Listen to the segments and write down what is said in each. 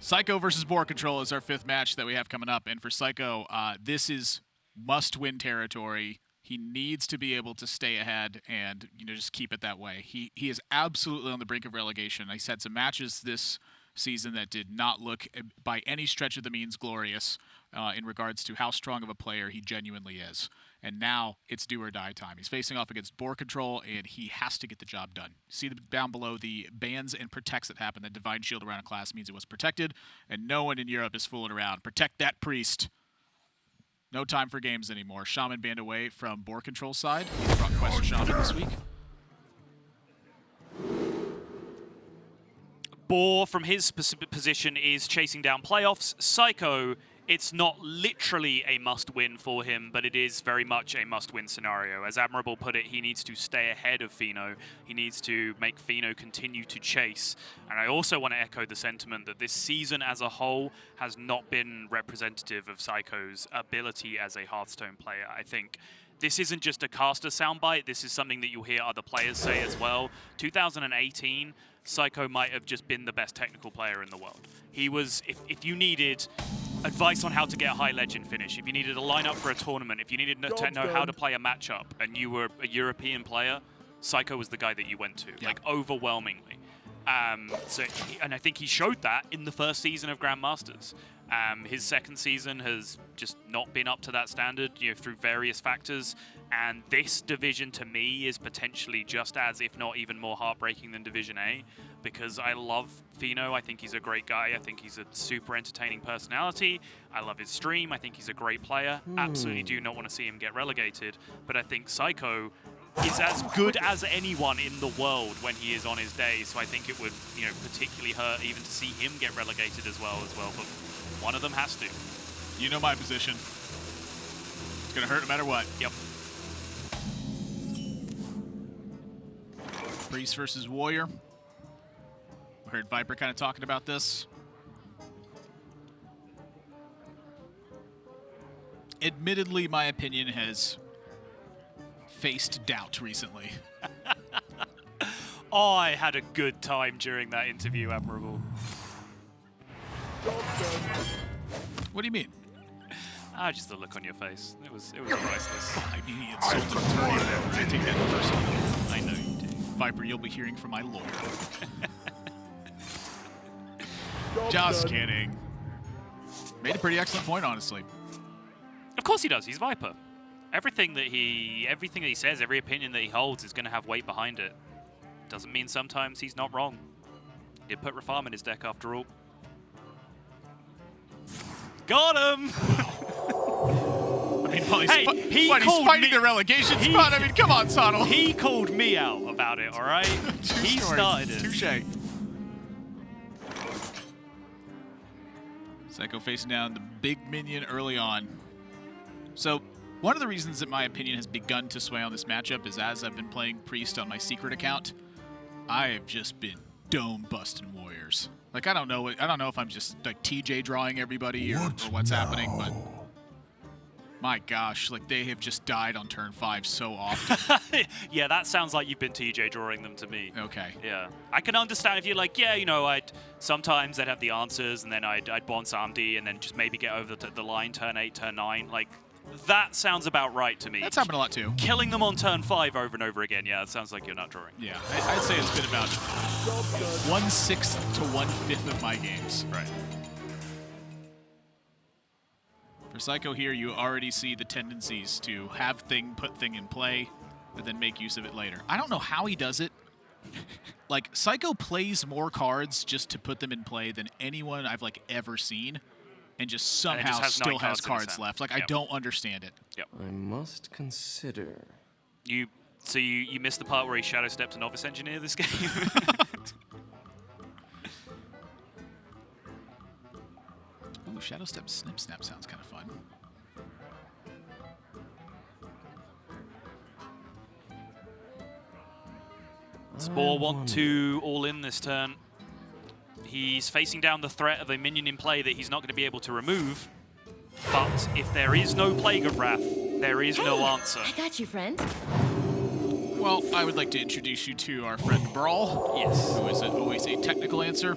Seiko versus BoarControl is our 5th match that we have coming up. And for Seiko, this is must-win territory. He needs to be able to stay ahead and just keep it that way. He is absolutely on the brink of relegation. He's had some matches this season that did not look by any stretch of the means glorious in regards to how strong of a player he genuinely is. And now it's do or die time. He's facing off against BoarControl, and he has to get the job done. See down below the bans and protects that happen. The Divine Shield around a class means it was protected, and no one in Europe is fooling around. Protect that priest. No time for games anymore. Shaman banned away from BoarControl's side. He brought Quest Shaman this week. Boar, from his specific position, is chasing down playoffs. Seiko, it's not literally a must-win for him, but it is very much a must-win scenario. As Admirable put it, he needs to stay ahead of Fino. He needs to make Fino continue to chase. And I also want to echo the sentiment that this season as a whole has not been representative of Seiko's ability as a Hearthstone player. I think this isn't just a caster soundbite. This is something that you'll hear other players say as well. 2018, Seiko might have just been the best technical player in the world. He was, if you needed advice on how to get a high legend finish, if you needed a lineup for a tournament, if you needed to know how to play a matchup and you were a European player, Seiko was the guy that you went to, like overwhelmingly. And I think he showed that in the first season of Grandmasters. His second season has just not been up to that standard, through various factors. And this division, to me, is potentially just as, if not even more heartbreaking than Division A, because I love Fino. I think he's a great guy. I think he's a super entertaining personality. I love his stream. I think he's a great player. Absolutely do not want to see him get relegated. But I think Seiko is as good as anyone in the world when he is on his day. So I think it would, particularly hurt even to see him get relegated as well. But one of them has to. You know my position. It's going to hurt no matter what. Yep. Priest versus Warrior. I heard Viper kind of talking about this. Admittedly, my opinion has faced doubt recently. I had a good time during that interview, Admirable. What do you mean? Just the look on your face. It was priceless. I mean, he insulted Terry there. I take that personally. I know you do. Viper, you'll be hearing from my lawyer. Just kidding. Made a pretty excellent point, honestly. Of course he does. He's Viper. Everything that he says, every opinion that he holds is going to have weight behind it. Doesn't mean sometimes he's not wrong. He did put Rafam in his deck after all. Got him! I mean, well, he's fighting the relegation spot. I mean, come on, Sonal. He called me out about it, all right? He started it. Touché. Seiko facing down the big minion early on. So, one of the reasons that my opinion has begun to sway on this matchup is as I've been playing Priest on my secret account, I have just been dome-busting Warriors. Like, I don't know if I'm just, like, TJ drawing everybody or what's happening, but my gosh, like, they have just died on turn 5 so often. Yeah, that sounds like you've been TJ drawing them to me. Okay. Yeah. I can understand if you're like, yeah, sometimes I'd have the answers, and then I'd Bon Samdi, and then just maybe get over the line turn 8, turn 9. Like, that sounds about right to me. That's happened a lot, too. Killing them on turn 5 over and over again, yeah, it sounds like you're not drawing. Yeah, I'd say it's been about 1/6 to 1/5 of my games. Right. For Seiko here, you already see the tendencies to have put thing in play, but then make use of it later. I don't know how he does it. Like, Seiko plays more cards just to put them in play than anyone I've, like, ever seen. And just somehow still has cards left. Like, I don't understand it. Yep. I must consider. So you missed the part where he shadow stepped a novice engineer this game? Ooh, shadow step snip snap sounds kind of fun. Spore want to all in this turn. He's facing down the threat of a minion in play that he's not going to be able to remove. But if there is no Plague of Wrath, there is no answer. I got you, friend. Well, I would like to introduce you to our friend Brawl. Yes. Who is always a technical answer.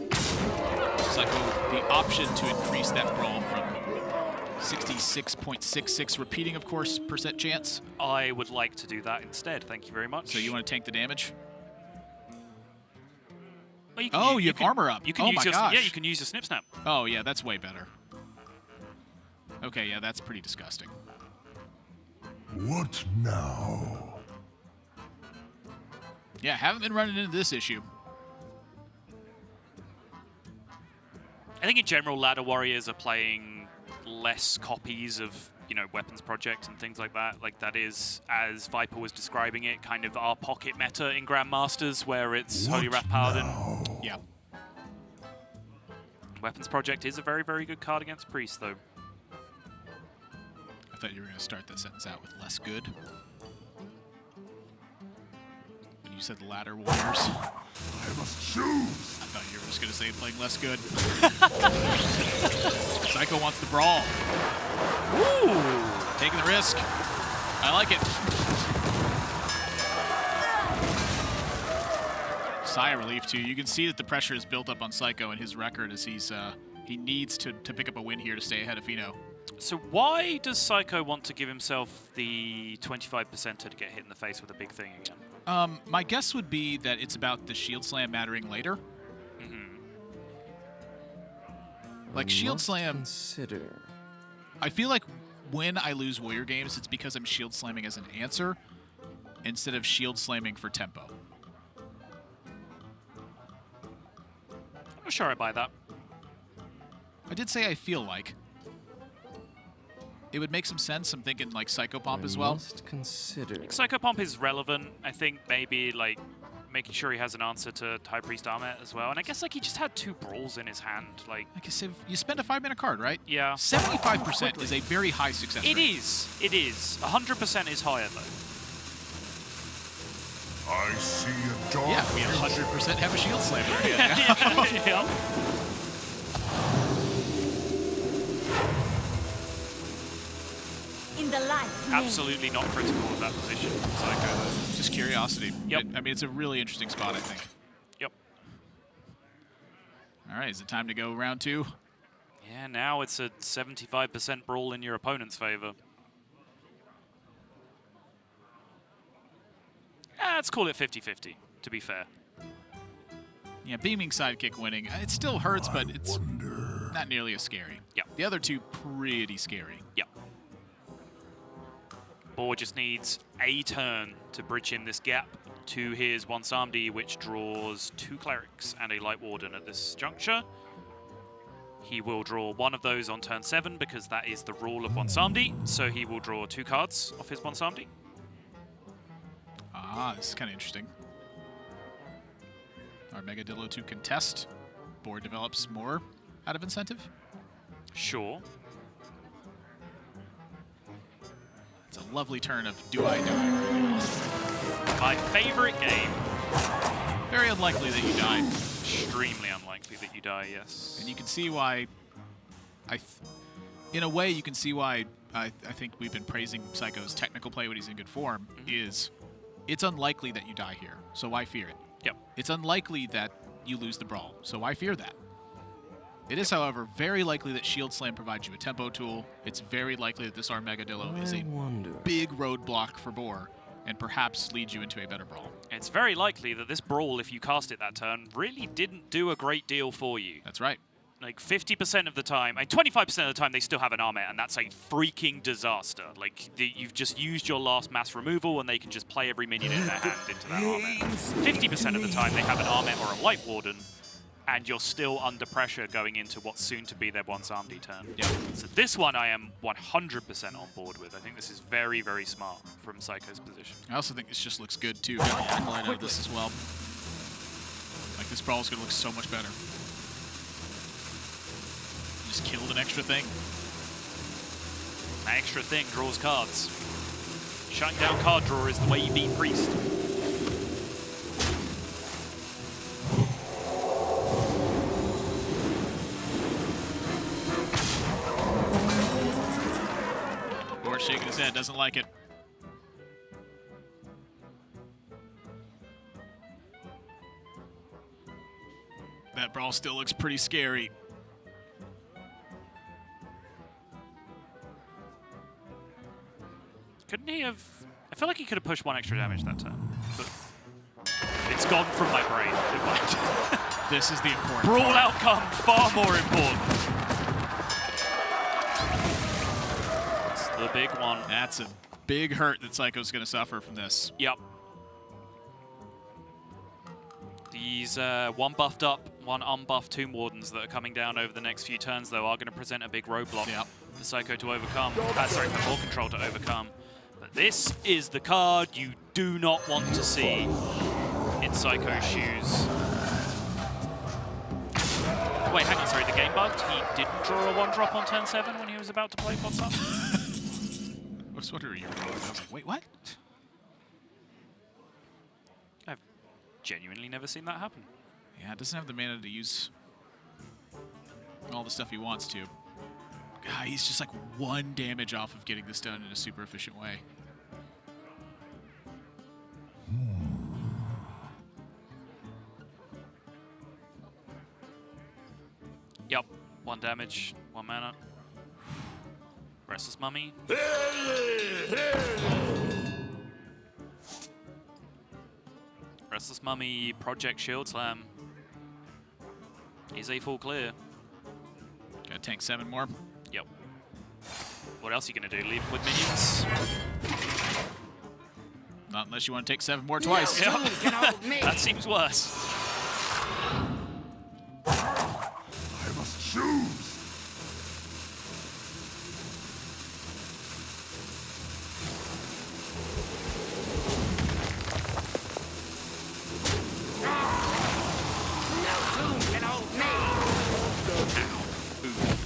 Seiko the option to increase that brawl from 66.66 repeating, of course, percent chance. I would like to do that instead. Thank you very much. So you want to tank the damage? Well, you have armor up. You can use yeah, you can use your snip snap. Oh yeah, that's way better. Okay, yeah, that's pretty disgusting. What now? Yeah, haven't been running into this issue. I think in general, ladder warriors are playing less copies of, you know, weapons project and things like that. Like that is, as Viper was describing it, kind of our pocket meta in Grandmasters, where it's Holy Wrath Paladin. Yeah. Weapons project is a very, very good card against Priest, though. I thought you were going to start that sentence out with less good. When you said the ladder warriors, I must choose. I thought you were just going to say playing less good. Seiko wants the brawl. Ooh! Taking the risk. I like it. Sigh of relief, too. You can see that the pressure is built up on Seiko and his record as he needs to pick up a win here to stay ahead of Fino. So why does Seiko want to give himself the 25% to get hit in the face with a big thing again? My guess would be that it's about the shield slam mattering later. Like shield slam. Consider. I feel like when I lose warrior games, it's because I'm shield slamming as an answer instead of shield slamming for tempo. I'm not sure I buy that. I did say I feel like. It would make some sense. I'm thinking like Seiko Pomp as well. Must consider. Psycho Pomp is relevant. I think maybe like making sure he has an answer to High Priest Armet as well. And I guess like he just had 2 brawls in his hand. Like I guess if you spend a 5-mana card, right? Yeah. 75% is a very high success rate. It is. It is. 100% is higher though. I see a dark. Yeah, we 100% have a shield slammer. Yeah. In the light. Absolutely not critical of that position. Psycho. Just curiosity. Yep. I mean, it's a really interesting spot, I think. Yep. All right, is it time to go round 2? Yeah, now it's a 75% brawl in your opponent's favor. Let's call it 50-50, to be fair. Yeah, beaming sidekick winning. It still hurts, but it's not nearly as scary. Yep. The other 2, pretty scary. Yep. Boar just needs a turn to bridge him this gap to his 1 Samdi, which draws 2 Clerics and a Light Warden at this juncture. He will draw 1 of those on turn 7 because that is the rule of 1 Samdi, so he will draw 2 cards off his 1 Samdi. Ah, this is kind of interesting. Our Megadillo to contest. Board develops more out of incentive. Sure. It's a lovely turn of do I, do I. My favorite game. Very unlikely that you die. Extremely unlikely that you die, yes. And you can see why, in a way, you can see why I think we've been praising Seiko's technical play when he's in good form, is it's unlikely that you die here, so why fear it? Yep. It's unlikely that you lose the brawl, so why fear that? It is, however, very likely that Shield Slam provides you a tempo tool. It's very likely that this Armagadillo is a big roadblock for Boar, and perhaps leads you into a better brawl. It's very likely that this brawl, if you cast it that turn, really didn't do a great deal for you. That's right. Like 50% of the time, and 25% of the time, they still have an Armet, and that's a freaking disaster. Like, you've just used your last mass removal, and they can just play every minion in their hand into that Armet. 50% of the time, they have an Armet or a Light Warden, and you're still under pressure going into what's soon to be their 1 Samdi turn. Yeah. So this one I am 100% on board with. I think this is very, very smart from Seiko's position. I also think this just looks good, too. Got the Acolyte out of this as well. Like, this brawl is going to look so much better. Just killed an extra thing. An extra thing draws cards. Shutting down card drawer is the way you beat Priest. Boar's shaking his head, doesn't like it. That brawl still looks pretty scary. Couldn't he have... I feel like he could have pushed 1 extra damage that turn. But it's gone from my brain. This is the important Brawl part. outcome, far more important. It's the big one. That's a big hurt that Seiko's going to suffer from this. Yep. These 1 buffed up, 1 unbuffed Tomb Wardens that are coming down over the next few turns, though, are going to present a big roadblock for Seiko to overcome. Sorry, for BoarControl to overcome. But this is the card you do not want to see in Seiko's shoes. Wait, hang on, sorry, the game bugged? He didn't draw a 1-drop on turn 7 when he was about to play What's Up? I was wondering where you were going. I was like, wait, what? I've genuinely never seen that happen. Yeah, it doesn't have the mana to use all the stuff he wants to. God, he's just like 1 damage off of getting this done in a super efficient way. Yep, 1 damage, 1 mana. Restless Mummy. Restless Mummy, Project Shield Slam. Is a full clear. Gotta tank 7 more. Yep. What else are you gonna do? Leave him with minions? Not unless you want to take 7 more twice. Yep. That seems worse. I must choose.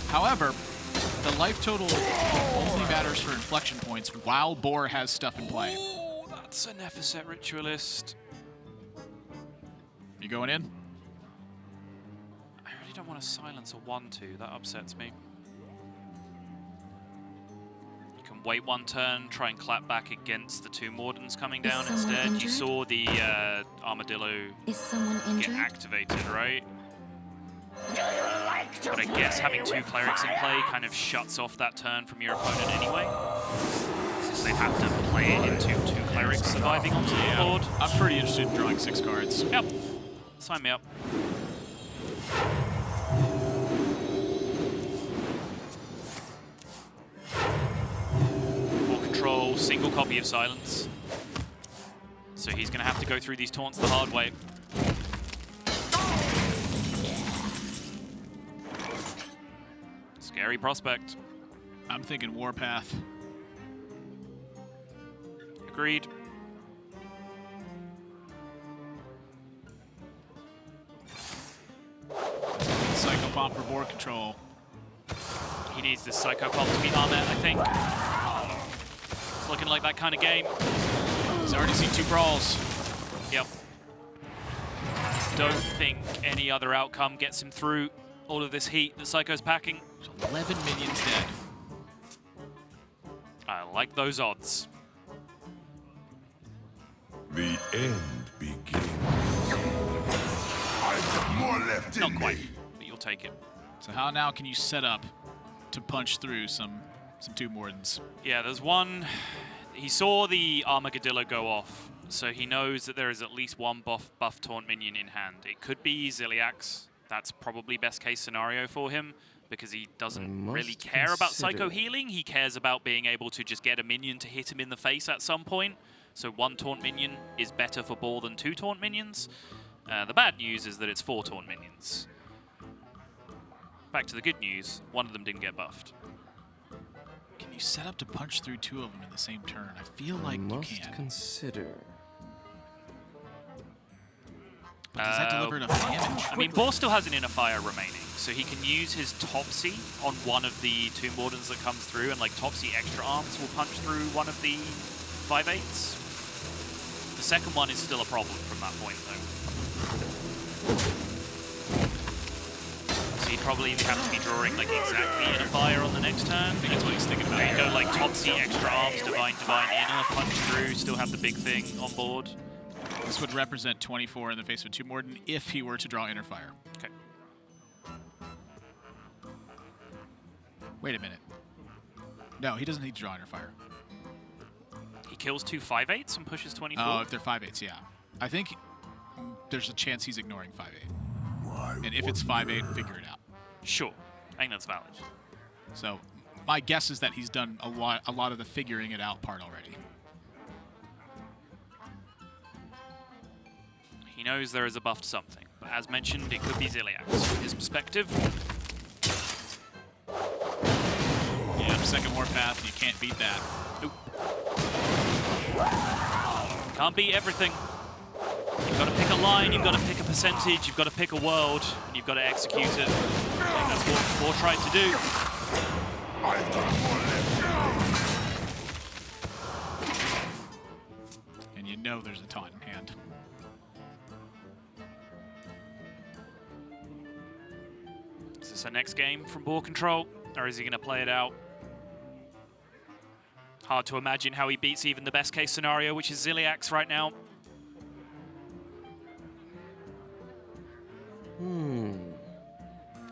However, the life total only matters for inflection points while Boar has stuff in play. Ooh, that's an Epheset Ritualist. You going in? I really don't want to silence a 1-2. That upsets me. You can wait 1 turn, try and clap back against the 2 Wardens coming down instead. Injured? You saw the Armadillo Is someone get injured? activated, right? But I guess having 2 clerics in play kind of shuts off that turn from your opponent anyway. Since they'd have to play it into 2 clerics surviving onto the board. I'm pretty interested in drawing 6 cards. Yep. Sign me up. BoarControl, single copy of Silence. So he's going to have to go through these taunts the hard way. Scary prospect. I'm thinking Warpath. Agreed. Psycho Bomb for BoarControl. He needs this Psycho Pop to be Ahmet, I think. It's looking like that kind of game. He's already seen 2 brawls. Yep. Don't think any other outcome gets him through all of this heat that Psycho's packing. 11 minions dead. I like those odds. The end begins. I've got more left Not in quite, me. but you'll take it. So how now can you set up to punch through some Tomb Wardens? Yeah, there's one. He saw the Armadillo go off, so he knows that there is at least 1 buff taunt minion in hand. It could be Ziliax. That's probably best case scenario for him, because he doesn't really care about Psycho healing. He cares about being able to just get a minion to hit him in the face at some point. So 1 taunt minion is better for Boar than 2 taunt minions. The bad news is that it's 4 taunt minions. Back to the good news, 1 of them didn't get buffed. Can you set up to punch through 2 of them in the same turn? I feel like you Must can. consider. But does that deliver enough damage? I mean, Boar still has an Inner Fire remaining, so he can use his Topsy on one of the Tomb Wardens that comes through, and like Topsy Extra Arms will punch through one of the 5/8s. The second one is still a problem from that point, though. So he'd probably have to be drawing like exactly Inner Fire on the next turn. I think that's what he's thinking about. There you go, like Topsy Extra Arms, Divine Inner, punch through, still have the big thing on board. This would represent 24 in the face of a Tomb Warden if he were to draw Inner Fire. Okay. Wait a minute. No, he doesn't need to draw Inner Fire. kills 2 5/8s and pushes 24. Oh, if they're 5/8s, yeah. I think there's a chance he's ignoring 5/8. And if it's 5/8, figure it out. Sure, I think that's valid. So my guess is that he's done a lot of the figuring it out part already. He knows there is a buff to something, but as mentioned, it could be Ziliax. From his perspective, Yeah, second warpath, you can't beat that. Oop. can't beat everything. You've got to pick a line, you've got to pick a percentage, you've got to pick a world, and you've got to execute it. I think that's what Boar tried to do. I've got more left. And you know there's a taunt in hand. Is this our next game from BoarControl, or is he going to play it out? Hard to imagine how he beats even the best case scenario, which is Ziliax right now.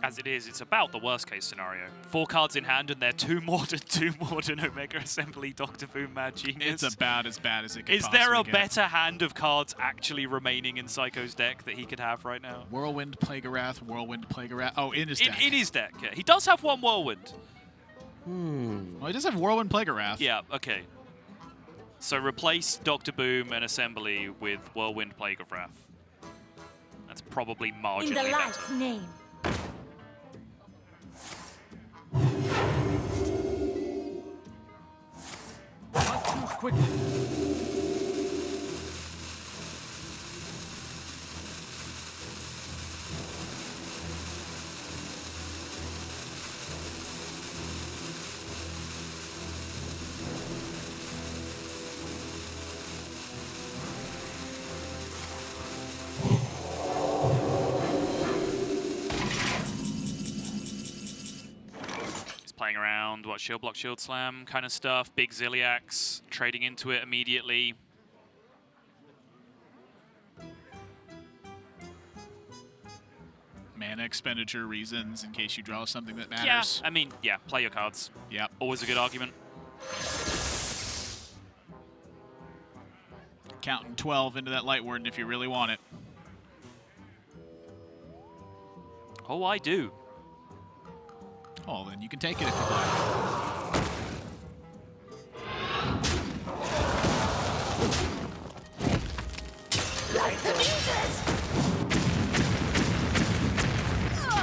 As it is, it's about the worst case scenario. 4 cards in hand, and they're 2 Morden Omega Assembly Dr. Boom Mad Genius. It's about as bad as it could Is there a possibly get. better hand of cards actually remaining in Seiko's deck that he could have right now? Whirlwind, Plague of Wrath, Whirlwind, Plague of Wrath. Oh, in his deck. In his deck, yeah. He does have 1 Whirlwind. Well, he does have Whirlwind, Plague of Wrath. Yeah, okay. So replace Dr. Boom and Assembly with Whirlwind, Plague of Wrath. That's probably marginally In the better. light's name. Not too quickly. Playing around, what, shield block, shield slam kind of stuff. Big Ziliax, trading into it immediately. Mana expenditure reasons in case you draw something that Yeah, matters. I mean, yeah, play your cards. Yep. Always a good argument. Counting 12 into that Light Warden if you really want it. Oh, I do. Oh, then you can take it if you like.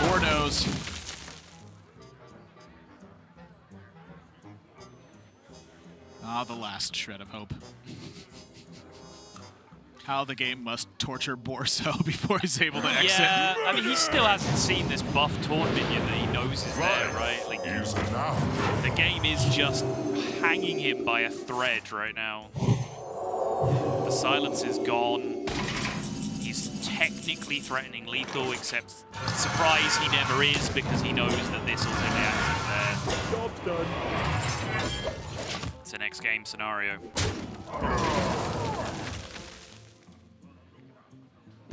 Boar knows. Ah, the last shred of hope. How the game must torture Boar so before he's able to exit. Yeah, I mean, he still hasn't seen this buff taunt minion that he knows is there, right? Like, Is enough. the game is just hanging him by a thread right now. The silence is gone. He's technically threatening lethal, except surprise he never is because he knows that this will be active there. Job's done. It's an X game scenario.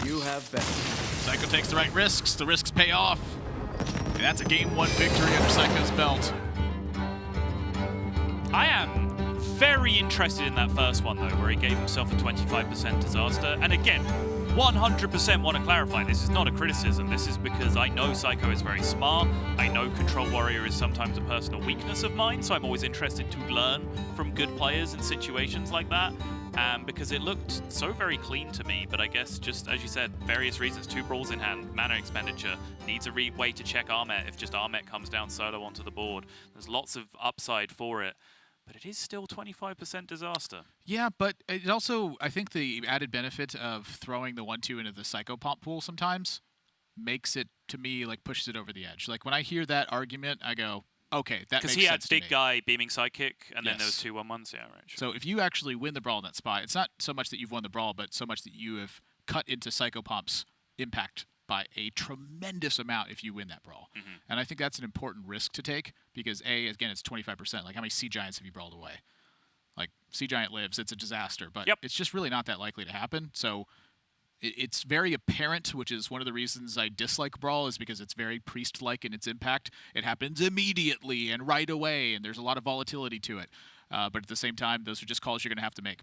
You have bet. Seiko takes the right risks. The risks pay off. And that's a game 1 victory under Seiko's belt. I am very interested in that first one, though, where he gave himself a 25% disaster. And again, 100% want to clarify, this is not a criticism. This is because I know Seiko is very smart. I know Control Warrior is sometimes a personal weakness of mine, so I'm always interested to learn from good players in situations like that. Because it looked so very clean to me, but I guess just, as you said, various reasons, 2 brawls in hand, mana expenditure, needs a way to check Armet if just Armet comes down solo onto the board. There's lots of upside for it, but it is still 25% disaster. Yeah, but it also, I think the added benefit of throwing the 1/2 into the Seiko pomp pool sometimes makes it, to me, like pushes it over the edge. Like when I hear that argument, I go, okay, that makes sense. Because he had to big me. guy beaming sidekick, and then Yes. there was 2 1/1s. Yeah, right. Sure. So if you actually win the brawl in that spot, it's not so much that you've won the brawl, but so much that you have cut into Seiko Pomp's impact by a tremendous amount if you win that brawl. And I think that's an important risk to take because, A, again, it's 25%. Like, how many Sea Giants have you brawled away? Like, Sea Giant lives, it's a disaster, but Yep. it's just really not that likely to happen. So it's very apparent, which is one of the reasons I dislike Brawl, is because it's very priest-like in its impact. It happens immediately and right away, and there's a lot of volatility to it. But at the same time, those are just calls you're going to have to make.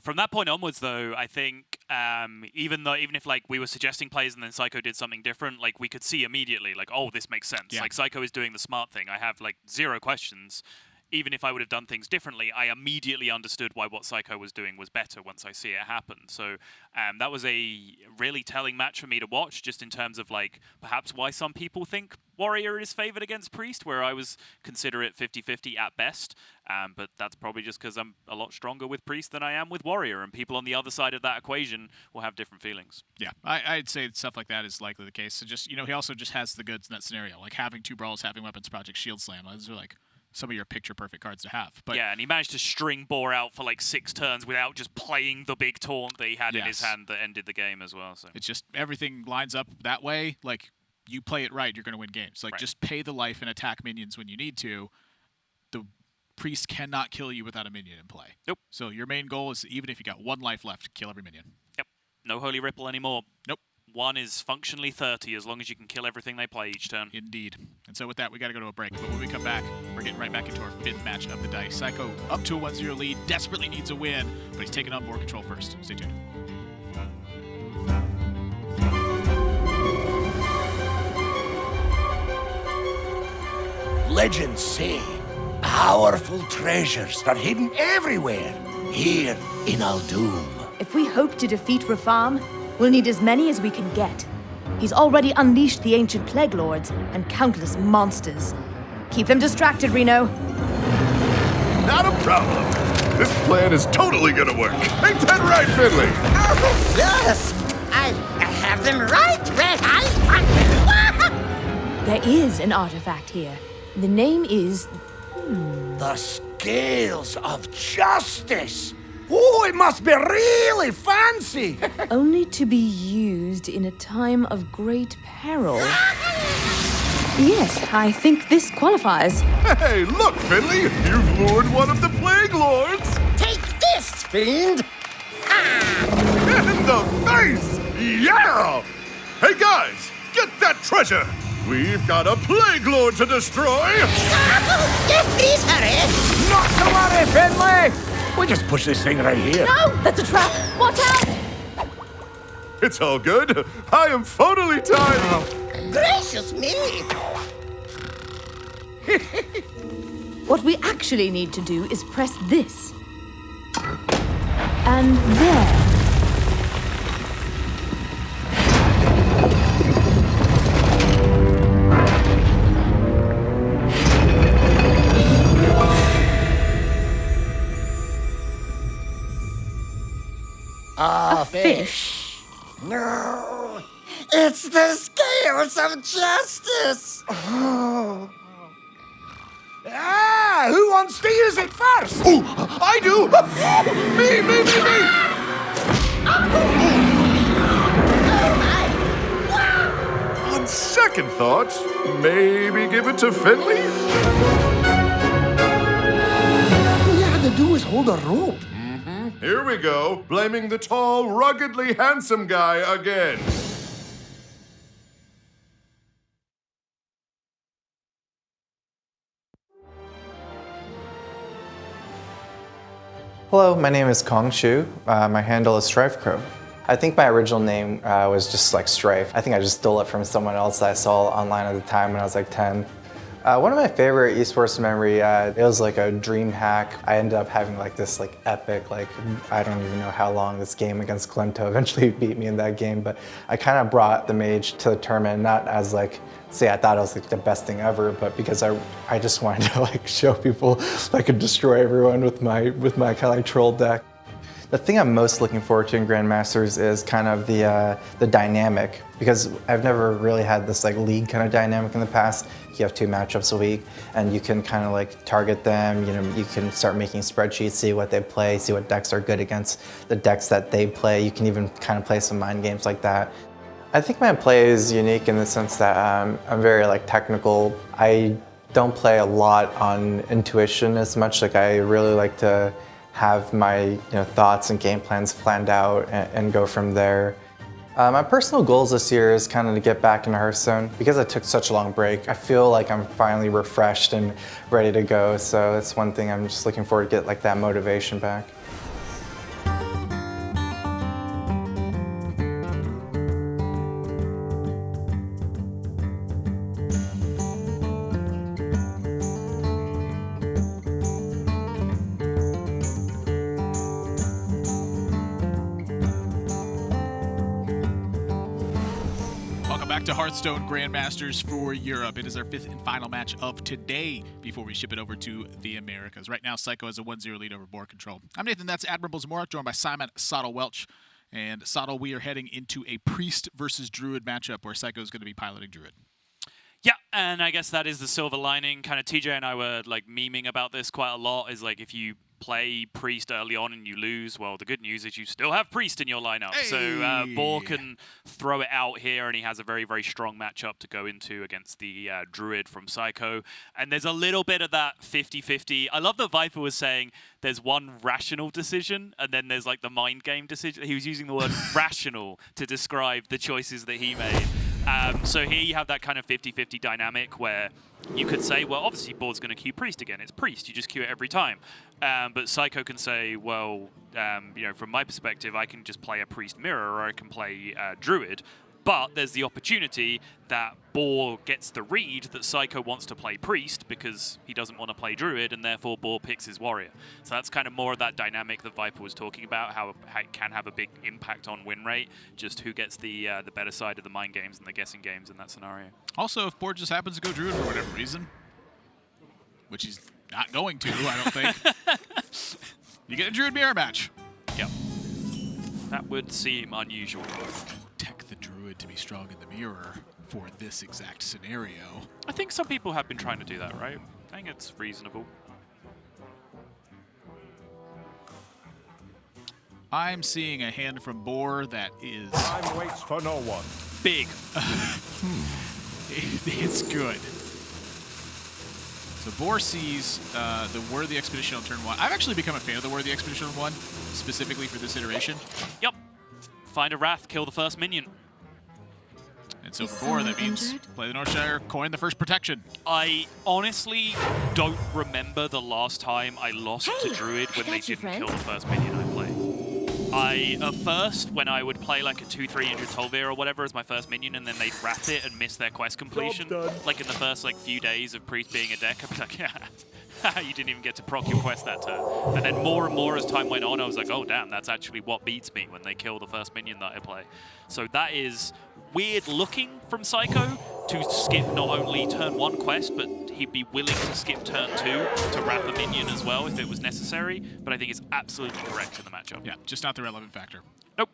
From that point onwards, though, I think even if like we were suggesting plays and then Seiko did something different, like we could see immediately, like, oh, this makes sense. Yeah. Like Seiko is doing the smart thing. I have like 0 questions. Even if I would have done things differently, I immediately understood why what Seiko was doing was better once I see it happen. So that was a really telling match for me to watch, just in terms of like perhaps why some people think Warrior is favored against Priest, where I was consider it 50-50 at best. But that's probably just because I'm a lot stronger with Priest than I am with Warrior, and people on the other side of that equation will have different feelings. Yeah, I'd say stuff like that is likely the case. So just, he also just has the goods in that scenario, like having 2 Brawls, having Weapons Project, Shield Slam. Those are like some of your picture-perfect cards to have. But yeah, and he managed to string Boar out for like 6 turns without just playing the big taunt that he had in his hand that ended the game as well. So it's just everything lines up that way. Like, you play it right, you're going to win games. Like, just pay the life and attack minions when you need to. The Priest cannot kill you without a minion in play. Nope. So your main goal is, even if you got 1 life left, kill every minion. Yep. No Holy Ripple anymore. Nope. 1 is functionally 30 as long as you can kill everything they play each turn. Indeed. And so with that, we got to go to a break. But when we come back, we're getting right back into our 5th match of the dice. Seiko up to a 1-0 lead, desperately needs a win, but he's taking on BoarControl first. Stay tuned. Legends say powerful treasures are hidden everywhere here in Aldum. If we hope to defeat Rafam, we'll need as many as we can get. He's already unleashed the ancient plague lords and countless monsters. Keep them distracted, Reno. Not a problem. This plan is totally gonna work. Ain't that right, Finley? Oh, yes! I have them right where I want them. There is an artifact here. The name is... The Scales of Justice. Oh, it must be really fancy. only to be used in a time of great peril. Yes, I think this qualifies. Hey, look, Finley! You've lured one of the Plague Lords! Take this, fiend! In the face! Yeah! Hey, guys! Get that treasure! We've got a Plague Lord to destroy! Yes, please, hurry! Not to worry, Finley! We just push this thing right here. No, that's a trap! Watch out! It's all good. I am totally tired. Gracious me! What we actually need to do is press this. And there. A fish. No! It's the Scales of Justice! Oh. Ah, who wants to use it first? Oh, I do! Me! On second thought, maybe give it to Finley? All you had to do was hold a rope. Here we go, blaming the tall, ruggedly handsome guy again. Hello, my name is Kong Shu. My handle is StrifeCro. I think my original name was just like Strife. I think I just stole it from someone else that I saw online at the time when I was like 10. One of my favorite esports memory, it was like a dream hack. I ended up having like this like epic, like I don't even know how long, this game against Glinto eventually beat me in that game, but I kind of brought the mage to the tournament, not as like, say I thought it was like the best thing ever, but because I just wanted to like show people I could destroy everyone with my kind of like troll deck. The thing I'm most looking forward to in Grandmasters is kind of the dynamic, because I've never really had this like league kind of dynamic in the past. You have 2 matchups a week, and you can kind of like target them. You know, you can start making spreadsheets, see what they play, see what decks are good against the decks that they play. You can even kind of play some mind games like that. I think my play is unique in the sense that I'm very like technical. I don't play a lot on intuition as much. Like I really like to have my thoughts and game plans planned out and go from there. My personal goals this year is kind of to get back into Hearthstone. Because I took such a long break, I feel like I'm finally refreshed and ready to go. So it's one thing I'm just looking forward to get like that motivation back. To Hearthstone Grandmasters for Europe. It is our 5th and final match of today before we ship it over to the Americas. Right now, Seiko has a 1-0 lead over BoarControl. I'm Nathan, that's Admirable Zamora, joined by Simon Sottle Welch. And Sottle, we are heading into a Priest versus Druid matchup where Seiko is going to be piloting Druid. Yeah, and I guess that is the silver lining. Kind of TJ and I were like memeing about this quite a lot, is like if you play Priest early on and you lose, well, the good news is you still have Priest in your lineup. Hey. So Boar can throw it out here, and he has a very, very strong matchup to go into against the Druid from Seiko. And there's a little bit of that 50-50. I love that Viper was saying there's one rational decision, and then there's like the mind game decision. He was using the word rational to describe the choices that he made. So here you have that kind of 50-50 dynamic where you could say, well, obviously Board's going to queue Priest again. It's Priest. You just queue it every time. But Seiko can say, well, you know, from my perspective, I can just play a Priest Mirror or I can play Druid. But there's the opportunity that Boar gets the read that Seiko wants to play Priest because he doesn't want to play Druid, and therefore Boar picks his Warrior. So that's kind of more of that dynamic that Viper was talking about, how it can have a big impact on win rate, just who gets the better side of the mind games and the guessing games in that scenario. Also, if Boar just happens to go Druid for whatever reason, which he's not going to, I don't think, you get a Druid mirror match. Yep. That would seem unusual. Tech the Druid to be strong in the mirror for this exact scenario. I think some people have been trying to do that, right? I think it's reasonable. I'm seeing a hand from Boar that is... Time waits for no one. Big. It's good. So Boar sees the Worthy Expedition on turn 1. I've actually become a fan of the Worthy Expedition on 1, specifically for this iteration. Yep. Find a Wrath, kill the first minion. And so for Boar, that means play the Northshire, coin the first protection. I honestly don't remember the last time I lost to Druid when they didn't kill the first minion I played. At first, when I would play like a 2-300 Tolvir or whatever as my first minion, and then they'd wrap it and miss their quest completion, like in the first like few days of Priest being a deck, I'd be like, yeah, you didn't even get to proc your quest that turn. And then more and more as time went on, I was like, oh damn, that's actually what beats me when they kill the first minion that I play. So that is weird looking from Seiko to skip not only turn 1 quest, but he'd be willing to skip turn 2 to wrap a minion as well if it was necessary. But I think it's absolutely correct in the matchup. Yeah, just not the relevant factor. Nope.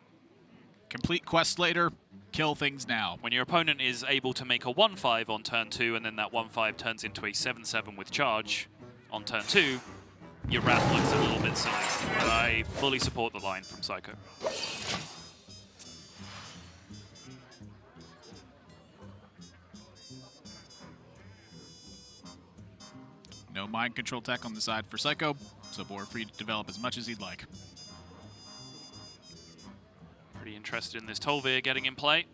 Complete quest later, kill things now. When your opponent is able to make a 1-5 on turn 2, and then that 1-5 turns into a 7-7 with charge on turn 2, your Wrath looks a little bit silly. But I fully support the line from Seiko. No mind control tech on the side for Seiko, so Boar free to develop as much as he'd like. Pretty interested in this Tolvir getting in play.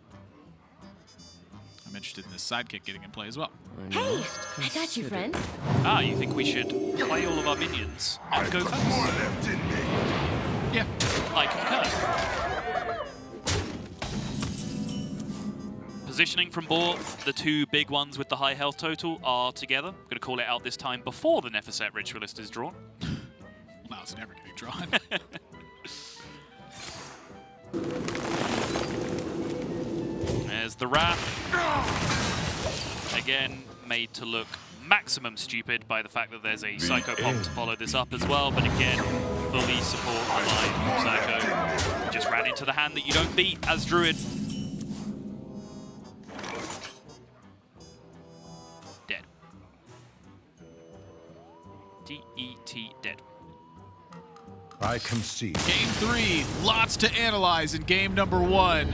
I'm interested in this sidekick getting in play as well. Hey, I got you, friend. Ah, you think we should play all of our minions and go first? Yeah. I concur. Positioning from Boar, the 2 big ones with the high health total are together. I'm going to call it out this time before the Nephicet Ritualist is drawn. Well, it's never getting drawn. There's the Wrath. Again, made to look maximum stupid by the fact that there's a Psycho Pop to follow this up as well, but again, fully support the line from Psycho. Just ran into the hand that you don't beat as Druid. Dead. D-E-T, dead. I concede. Game 3, lots to analyze in game number 1.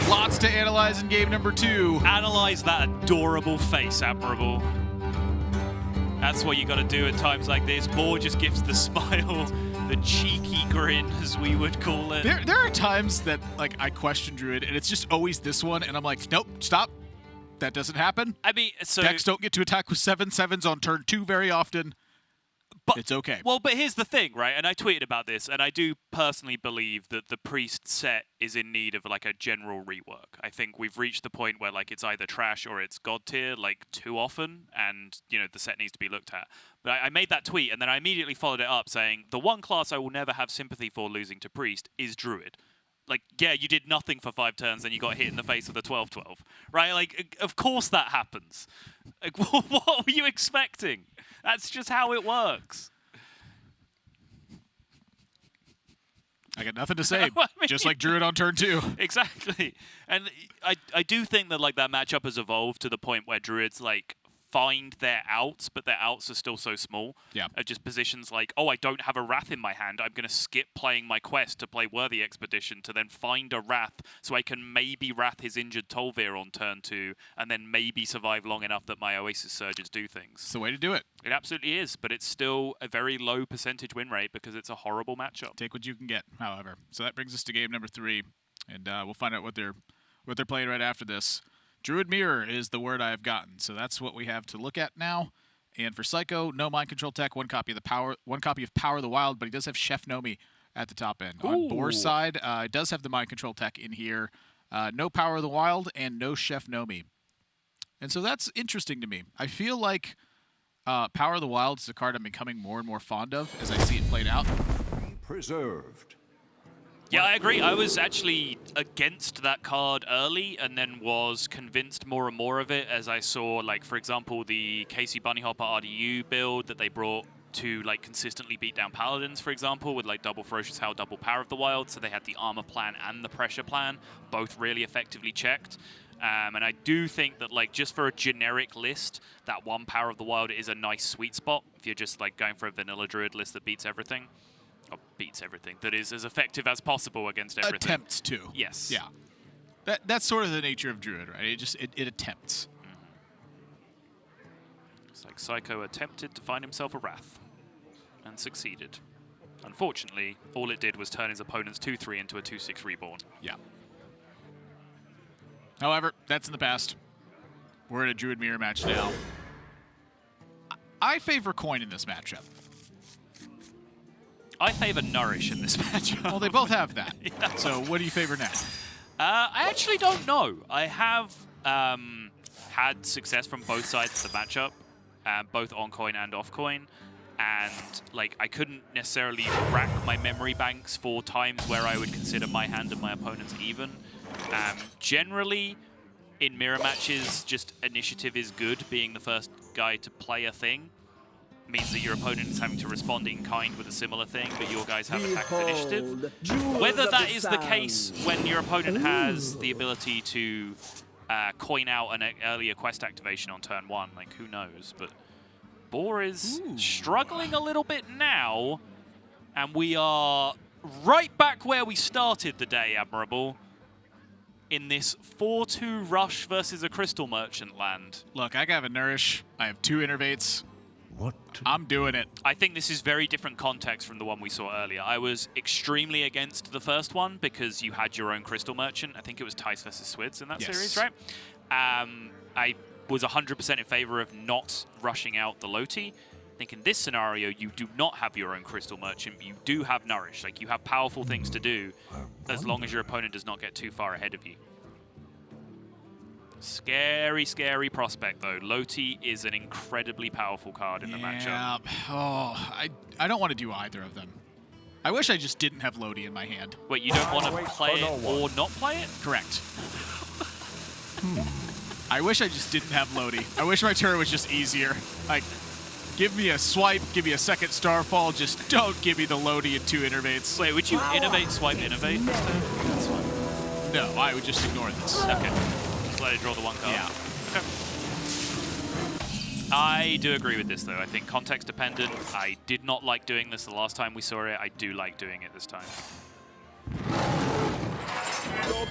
Lots to analyze in game number 2. Analyze that adorable face, Admirable. That's what you got to do at times like this. Boar just gives the smile The cheeky grin, as we would call it. There are times that like I question Druid, and it's just always this one, and I'm like, nope, stop. That doesn't happen. I mean, so decks don't get to attack with 7/7s on turn 2 very often. But it's okay. Well, but here's the thing, right? And I tweeted about this, and I do personally believe that the Priest set is in need of like a general rework. I think we've reached the point where like it's either trash or it's god tier like too often, and you know the set needs to be looked at. But I made that tweet, and then I immediately followed it up saying the one class I will never have sympathy for losing to Priest is Druid. Like, yeah, you did nothing for 5 turns, and you got hit in the face with a 12/12, right? Like, of course that happens. Like, what were you expecting? That's just how it works. I got nothing to say. I mean, just like Druid on turn 2. Exactly. And I do think that like that matchup has evolved to the point where Druids like find their outs, but their outs are still so small. Yeah. Just positions like, oh, I don't have a Wrath in my hand. I'm going to skip playing my quest to play Worthy Expedition to then find a Wrath so I can maybe Wrath his injured Tolvir on turn 2 and then maybe survive long enough that my Oasis Surges do things. It's the way to do it. It absolutely is, but it's still a very low percentage win rate because it's a horrible matchup. Take what you can get, however. So that brings us to game number 3, and we'll find out what they're playing right after this. Druid Mirror is the word I have gotten, so that's what we have to look at now. And for Seiko, no mind control tech, one copy of Power of the Wild, but he does have Chef Nomi at the top end. Ooh. On Boar's side, it does have the mind control tech in here. No Power of the Wild and no Chef Nomi. And so that's interesting to me. I feel like Power of the Wild is a card I'm becoming more and more fond of as I see it played out. Preserved. Yeah, I agree. I was actually against that card early and then was convinced more and more of it as I saw, like, for example, the Casey Bunnyhopper RDU build that they brought to, like, consistently beat down Paladins, for example, with, like, double Ferocious Howl, double Power of the Wild. So they had the armor plan and the pressure plan, both really effectively checked. And I do think that, like, just for a generic list, that one Power of the Wild is a nice sweet spot if you're just, like, going for a vanilla Druid list that beats everything. Or beats everything. That is as effective as possible against everything. Attempts to. Yes. Yeah. That's sort of the nature of Druid, right? It attempts. It's like Seiko attempted to find himself a Wrath and succeeded. Unfortunately, all it did was turn his opponent's 2/3 into a 2/6 reborn. Yeah. However, that's in the past. We're in a Druid Mirror match now. I favor Coin in this matchup. I favor Nourish in this matchup. Well, they both have that. Yeah. So what do you favor now? I actually don't know. I have had success from both sides of the matchup, both on coin and off coin. And like I couldn't necessarily rack my memory banks for times where I would consider my hand and my opponent's even. Generally, in mirror matches, just initiative is good. Being the first guy to play a thing means that your opponent is having to respond in kind with a similar thing, but your guys have attack initiative. Whether that is the case when your opponent has the ability to coin out an earlier quest activation on turn 1, like who knows, but Boar is struggling a little bit now, and we are right back where we started the day, Admirable, in this 4-2 rush versus a Crystal Merchant land. Look, I have a Nourish. I have 2 Innervates. I'm doing it. I think this is very different context from the one we saw earlier. I was extremely against the first one because you had your own Crystal Merchant. I think it was Tice versus Swids in that series, right? I was 100% in favor of not rushing out the Loti. I think in this scenario, you do not have your own Crystal Merchant. You do have Nourish. Like, you have powerful things to do as long as your opponent does not get too far ahead of you. Scary, scary prospect, though. Loti is an incredibly powerful card in the matchup. Oh, I don't want to do either of them. I wish I just didn't have Loti in my hand. Wait, you don't want to play it or not play it? Correct. I wish I just didn't have Loti. I wish my turn was just easier. Like, give me a swipe, give me a second Starfall, just don't give me the Loti and 2 Innervates. Wait, would you innovate, swipe, innovate? That's fine. No, I would just ignore this. Okay. Let it draw the 1 card. Yeah. Okay. I do agree with this, though. I think context dependent. I did not like doing this the last time we saw it. I do like doing it this time.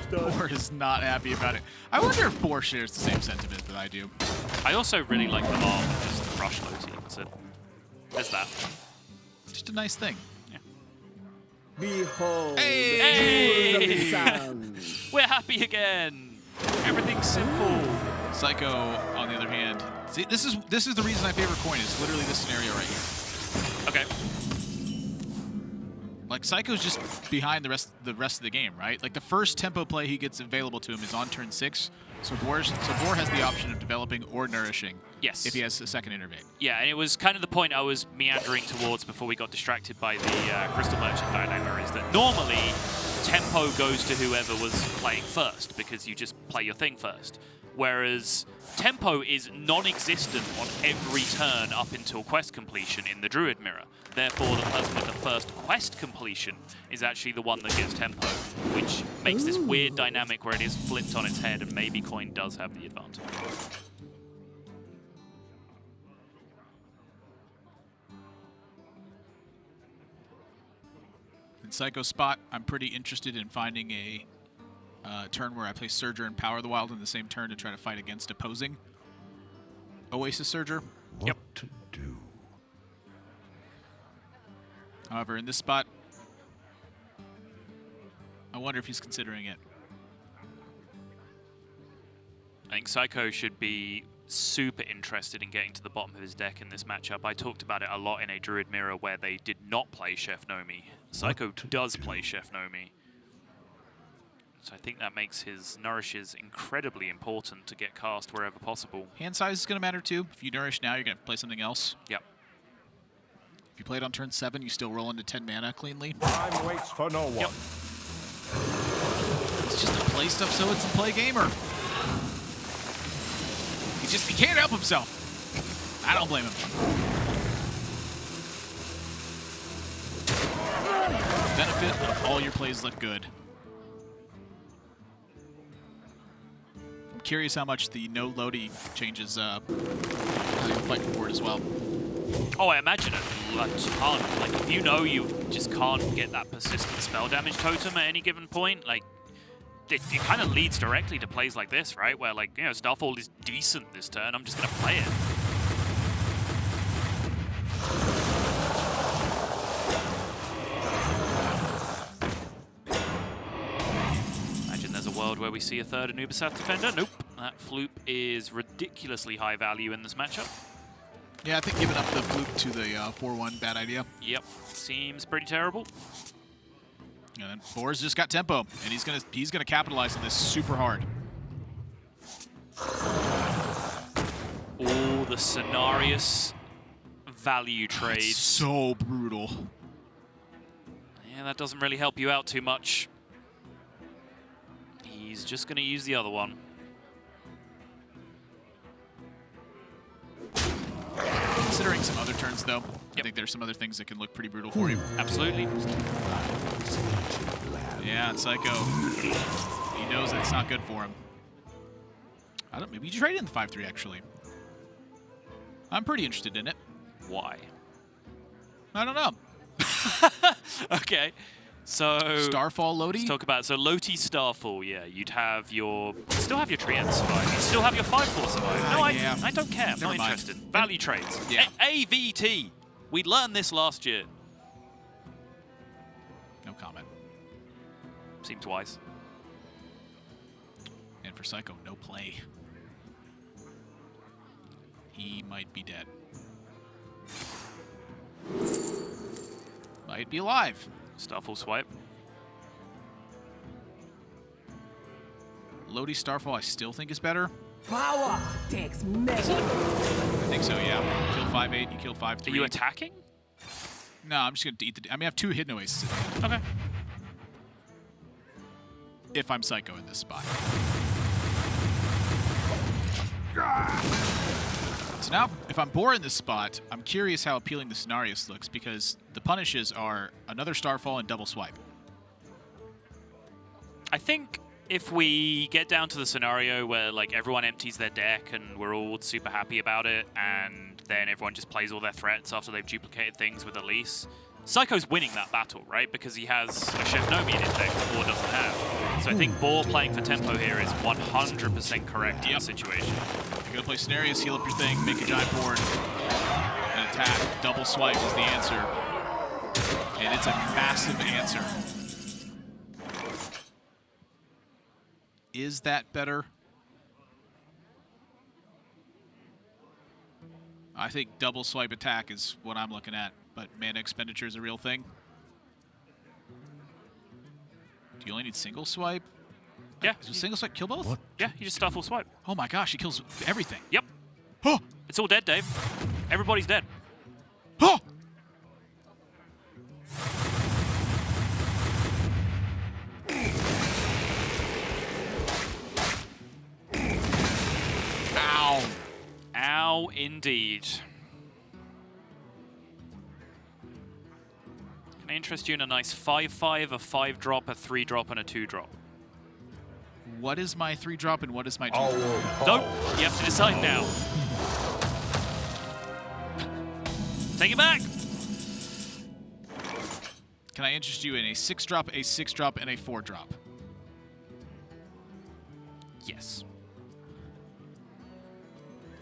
Boar is not happy about it. I wonder if Boar shares the same sentiment that I do. I also really like the arm, just the rush Loti. That's it. There's that. Just a nice thing. Yeah. Behold Hey! the jewel of the sun. We're happy again. Everything's simple. Seiko, on the other hand, see, this is the reason I favor coin. Is literally this scenario right here. Okay. Like Seiko's just behind the rest of the game, right? Like the first tempo play he gets available to him is on turn 6. So Boar has the option of developing or nourishing. Yes. If he has a second innervate. Yeah, and it was kind of the point I was meandering towards before we got distracted by the Crystal Merchant dilemma, is that normally tempo goes to whoever was playing first because you just play your thing first. Whereas tempo is non-existent on every turn up until quest completion in the Druid mirror. Therefore, the person with the first quest completion is actually the one that gets tempo, which makes this weird dynamic where it is flipped on its head and maybe coin does have the advantage. In Seiko's spot, I'm pretty interested in finding a turn where I play Surger and Power the Wild in the same turn to try to fight against opposing Oasis Surger. What to do? However, in this spot, I wonder if he's considering it. I think Seiko should be super interested in getting to the bottom of his deck in this matchup. I talked about it a lot in a Druid mirror where they did not play Chef Nomi. Seiko does play Chef Nomi. So I think that makes his nourishes incredibly important to get cast wherever possible. Hand size is going to matter too. If you nourish now, you're going to play something else. Yep. If you play it on turn 7, you still roll into 10 mana cleanly. Time waits for no one. Yep. It's just a play stuff, so it's a play gamer. He can't help himself. I don't blame him. Benefit of all your plays look good. I'm curious how much the no Lodi changes how you fight for board as well. Oh, I imagine a ton. Like, if you know you just can't get that persistent spell damage totem at any given point, like, it kind of leads directly to plays like this, right? Where, like, you know, Starfall is decent this turn, I'm just going to play it. Imagine there's a world where we see a third Anubisath defender. Nope. That Floop is ridiculously high value in this matchup. Yeah, I think giving up the Floop to the 4-1, bad idea. Yep. Seems pretty terrible. And then Boar's just got tempo, and he's gonna capitalize on this super hard. All the Cenarius value trades. It's so brutal. Yeah, that doesn't really help you out too much. He's just gonna use the other one. Considering some other turns, though, I think there's some other things that can look pretty brutal for you. Absolutely. Yeah, and Seiko, he knows that it's not good for him. Maybe you trade in the 5-3, actually. I'm pretty interested in it. Why? I don't know. Okay. So Starfall Lodi? Let's talk about so Loti Starfall, yeah. You'd have your still have your Treant survive. You'd still have your 5-4 survive. No, I don't care. I'm not interested. Value trades. Yeah. AVT. We learned this last year. No comment. Seems wise. And for Seiko, no play. He might be dead. Might be alive. Starfall swipe. Lodi Starfall I still think is better. Power takes many. I think so, yeah. Kill 5-8, you kill 5-3. Are you attacking? No, I'm just going to eat the... I have 2 hidden oases. Okay. If I'm Seiko in this spot. So now, if I'm Boar in this spot, I'm curious how appealing the Cenarius looks, because the punishes are another Starfall and double swipe. I think if we get down to the scenario where like everyone empties their deck and we're all super happy about it, and then everyone just plays all their threats after they've duplicated things with Elise, Seiko's winning that battle, right? Because he has a Chef Nomi in his deck that Boar doesn't have. So I think Boar playing for tempo here is 100% correct in the situation. You're going to play Cenarius, heal up your thing, make a giant board, and attack. Double swipe is the answer. And it's a massive answer. Is that better? I think double swipe attack is what I'm looking at, but mana expenditure is a real thing. Do you only need single swipe? Yeah. Does a single swipe kill both? Yeah, you just start full swipe. Oh my gosh, he kills everything. Yep. Oh! It's all dead, Dave. Everybody's dead. Oh! Ow. Ow, indeed. Can I interest you in a nice 5/5, a 5-drop, a 3-drop, and a 2-drop? What is my 3-drop and what is my 2-drop? Nope, you have to decide now. Take it back. Can I interest you in a 6-drop, a 6-drop, and a 4-drop? Yes.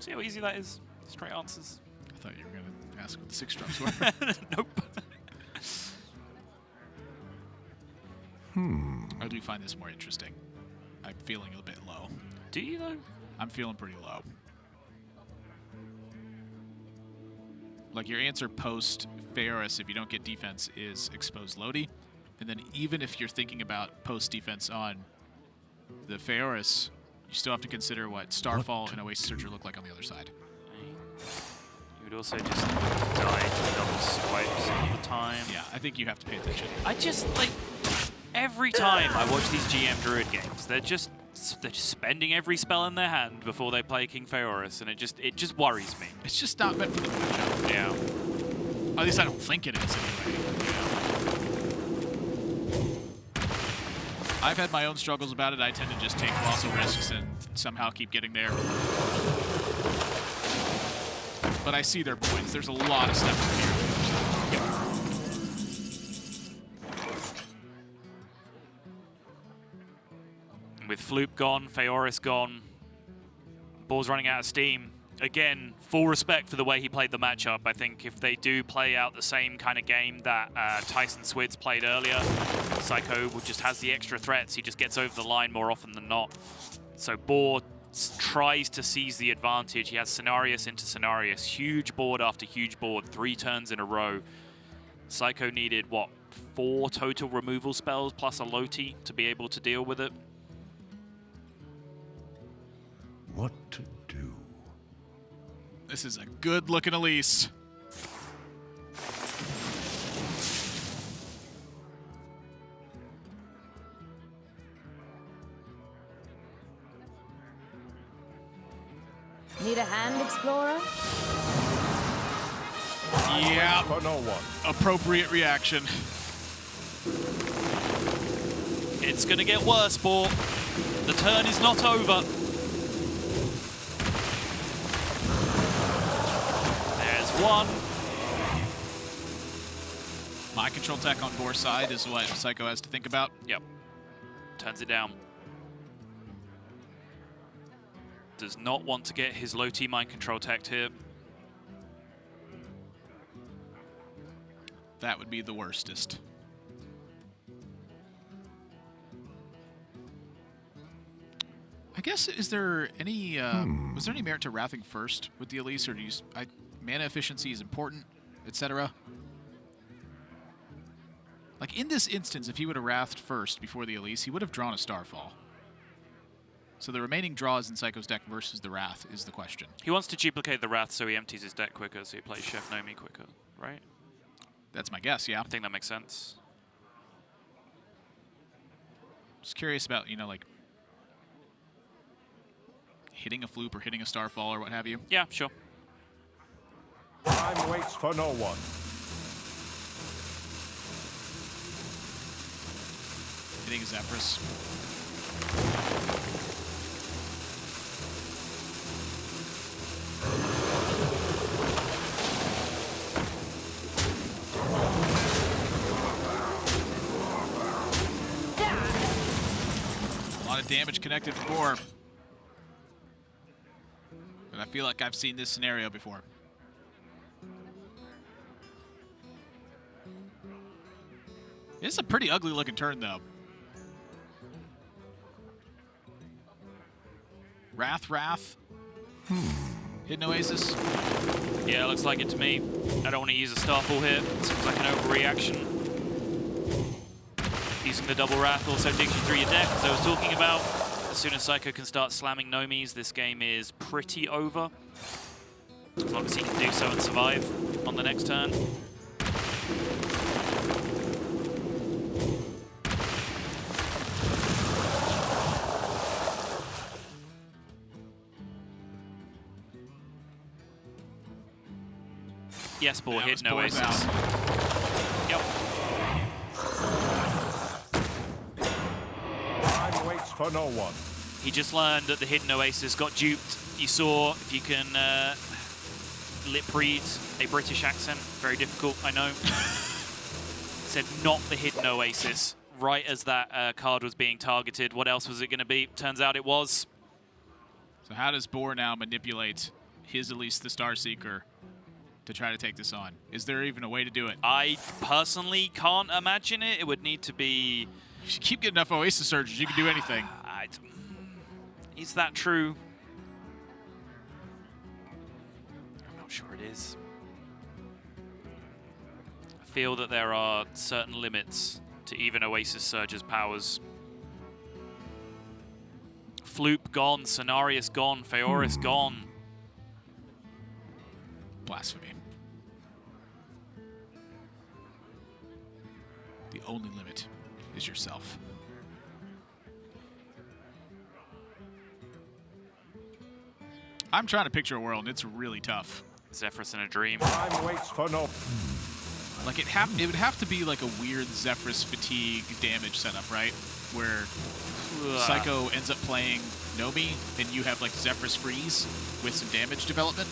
See how easy that is? Straight answers. I thought you were going to ask what the 6-drops were. Nope. I do find this more interesting. I'm feeling a bit low. Do you, though? I'm feeling pretty low. Like, your answer post Pharos, if you don't get defense, is expose Lodi. And then even if you're thinking about post defense on the Pharos, you still have to consider what Starfall and Oasis Searcher look like on the other side. You would also just die to double swipes all the time. Yeah, I think you have to pay attention. I just, like, every time I watch these GM Druid games, they're just spending every spell in their hand before they play King Pharos, and it just worries me. It's just not meant for the matchup. Yeah. At least I don't think it is anyway. I've had my own struggles about it. I tend to just take colossal risks and somehow keep getting there. But I see their points. There's a lot of stuff in here. With Floop gone, Pharos gone, Boar's running out of steam. Again, full respect for the way he played the matchup. I think if they do play out the same kind of game that Tyson Swids played earlier, Seiko just has the extra threats. He just gets over the line more often than not. So Boar tries to seize the advantage. He has Cenarius into Cenarius. Huge board after huge board, 3 turns in a row. Seiko needed, what, 4 total removal spells plus a Loti to be able to deal with it. What to do? This is a good-looking Elise. Need a hand, Explorer? Yeah, For no one. appropriate reaction. It's going to get worse, Boar. The turn is not over. There's one. Mind control tech on Boar's side is what Seiko has to think about. Yep. Turns it down. Does not want to get his low-T mind control tech here. That would be the worstest. I guess, is there any, was there any merit to wrathing first with the Elise, or do you, mana efficiency is important, etc.? Like, in this instance, if he would have wrathed first before the Elise, he would have drawn a Starfall. So the remaining draws in Seiko's deck versus the Wrath is the question. He wants to duplicate the Wrath so he empties his deck quicker, so he plays Chef Nomi quicker, right? That's my guess, yeah. I think that makes sense. Just curious about, you know, like, hitting a Floop or hitting a Starfall or what have you. Yeah, sure. Time waits for no one. Hitting a Zephyrus. A lot of damage connected for Boar. But I feel like I've seen this scenario before. This is a pretty ugly looking turn, though. Wrath. Hidden Oasis. Yeah, looks like it to me. I don't want to use a Starfall here. Seems like an overreaction. Using the double Wrath also digs you through your deck, as I was talking about. As soon as Seiko can start slamming Nomis, this game is pretty over. As long as he can do so and survive on the next turn. Yes, Boar hit no aces. Yep. Time waits for no one. He just learned that the hidden oasis got duped. You saw, if you can lip read a British accent, very difficult, I know. Said not the hidden oasis, right as that card was being targeted. What else was it going to be? Turns out it was. So how does Boar now manipulate his Elise the Starseeker to try to take this on? Is there even a way to do it? I personally can't imagine it. It would need to be... If you keep getting enough Oasis Surges, you can do anything. Is that true? I'm not sure it is. I feel that there are certain limits to even Oasis Surge's powers. Floop gone, Cenarius gone, Feoris gone. Blasphemy. The only limit is yourself. I'm trying to picture a world, and it's really tough. Zephyrus in a dream. Time waits for no... Like, it would have to be like a weird Zephyrus fatigue damage setup, right? Where Seiko ends up playing Nomi, and you have like Zephyrus freeze with some damage development.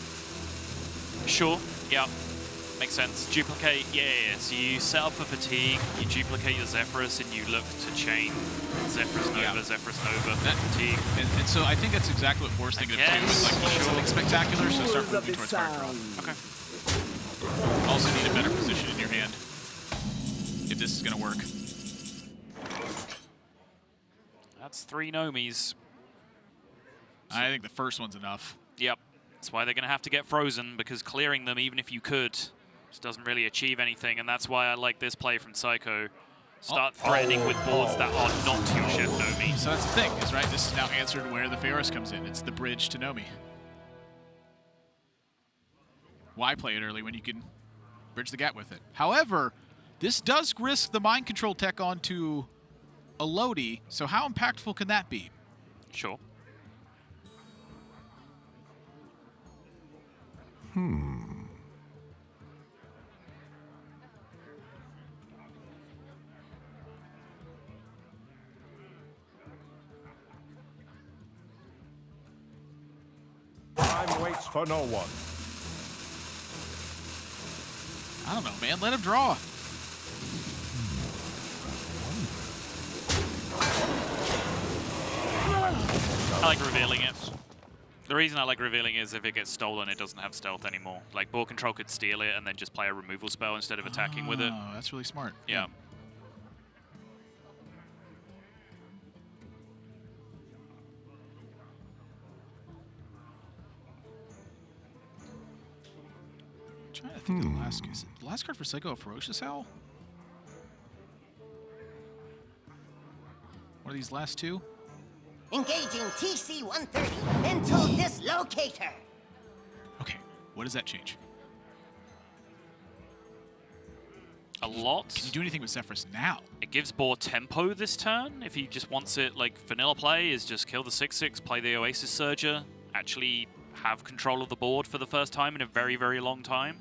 Sure, yeah. Makes sense. Duplicate, yeah. So you set up for fatigue, you duplicate your Zephyrus, and you look to chain Zephyrus Nova, Zephyrus Nova, fatigue. And so I think that's exactly what Boar's thinking of too. Is like, you need something spectacular, so start moving towards card draw. Okay. Also need a better position in your hand if this is going to work. That's 3 Nomis. I think the first one's enough. Yep. That's why they're going to have to get frozen, because clearing them, even if you could, just doesn't really achieve anything, and that's why I like this play from Seiko. Start threatening with boards that are not your Chef Nomi. So that's the thing, is right? This is now answered where the Feoris comes in. It's the bridge to Nomi. Why play it early when you can bridge the gap with it? However, this does risk the mind control tech onto a Lodi, so how impactful can that be? Sure. Time waits for no one. I don't know, man. Let him draw. I like revealing it. The reason I like revealing is if it gets stolen, it doesn't have stealth anymore. Like, BoarControl could steal it and then just play a removal spell instead of attacking with it. Oh, that's really smart. Yeah. I'm trying to think of the last case. The last card for Seiko, a Ferocious Howl? One of these last two? Engaging TC-130 into dislocator. Okay, what does that change? A lot. Can you do anything with Zephyrus now? It gives Boar tempo this turn. If he just wants it, like, vanilla play is just kill the 6/6, play the Oasis Surger, actually have control of the board for the first time in a very, very long time.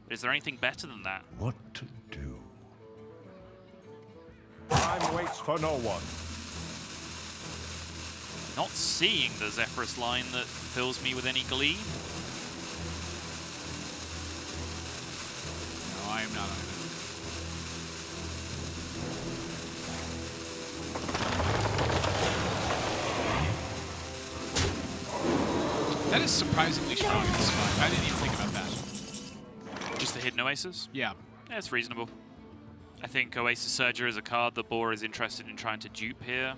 Is there anything better than that? What to do? Time waits for no one. Not seeing the Zephyrus line that fills me with any glee. No, I am not either. That is surprisingly strong in this spot. I didn't even think about that. Just the hidden Oasis? Yeah. Yeah, it's reasonable. I think Oasis Surger is a card that Boar is interested in trying to dupe here.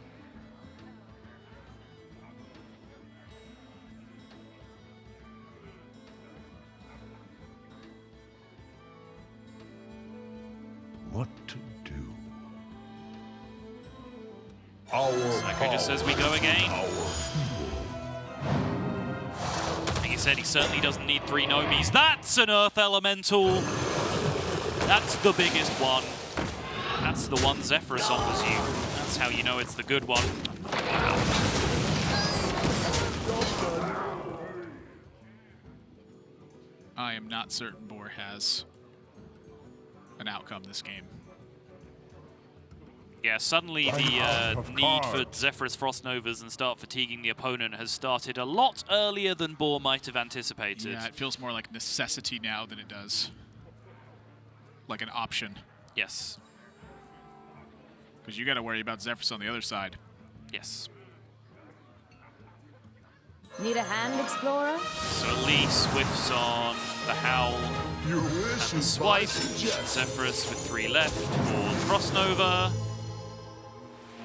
What to do? Seiko just says we go again. Like he said, he certainly doesn't need 3 Nomis. That's an Earth Elemental. That's the biggest one. That's the one Zephyrus offers you. That's how you know it's the good one. I am not certain Boar has an outcome this game. Yeah, suddenly the need for Zephyrus Frostnovas and start fatiguing the opponent has started a lot earlier than Boar might have anticipated. Yeah, it feels more like necessity now than it does like an option. Yes. Because you got to worry about Zephyrus on the other side. Yes. Need a hand, Explorer? So Lee swifts on the Howl and the Swipe. Zephyrus with 3 left for Frostnova.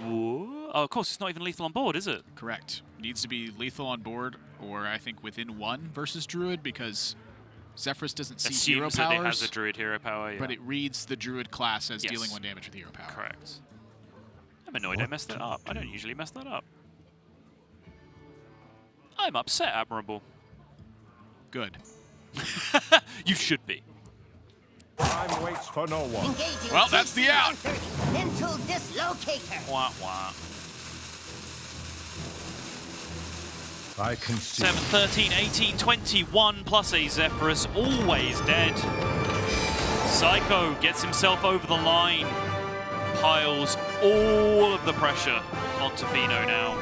Ooh. Oh, of course, it's not even lethal on board, is it? Correct. Needs to be lethal on board, or I think within 1 versus Druid, because Zephyrus doesn't see hero Assumes that powers. it has a Druid hero power, yeah. But it reads the Druid class as Yes. dealing 1 damage with hero power. Correct. I'm annoyed I messed that up. I don't usually mess that up. I'm upset, Admirable. Good. You should be. Time waits for no one. Engaging Well, that's the out. Mental dislocator. Wah, wah. I can see. 7, 13, 18, 21 plus a Zephyrus, always dead. Seiko gets himself over the line, piles all of the pressure onto Fino now.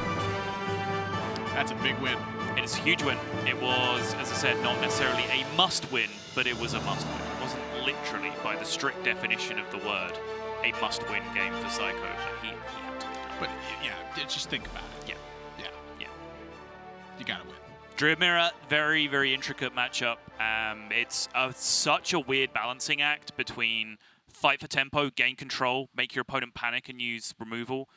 That's a big win. It is a huge win. It was, as I said, not necessarily a must-win, but it was a must-win. It wasn't literally, by the strict definition of the word, a must-win game for Seiko, but he had to win. But yeah, just think about it. Yeah. Yeah. You gotta win. Druid Mirror, very, very intricate matchup. It's such a weird balancing act between fight for tempo, gain control, make your opponent panic and use removal,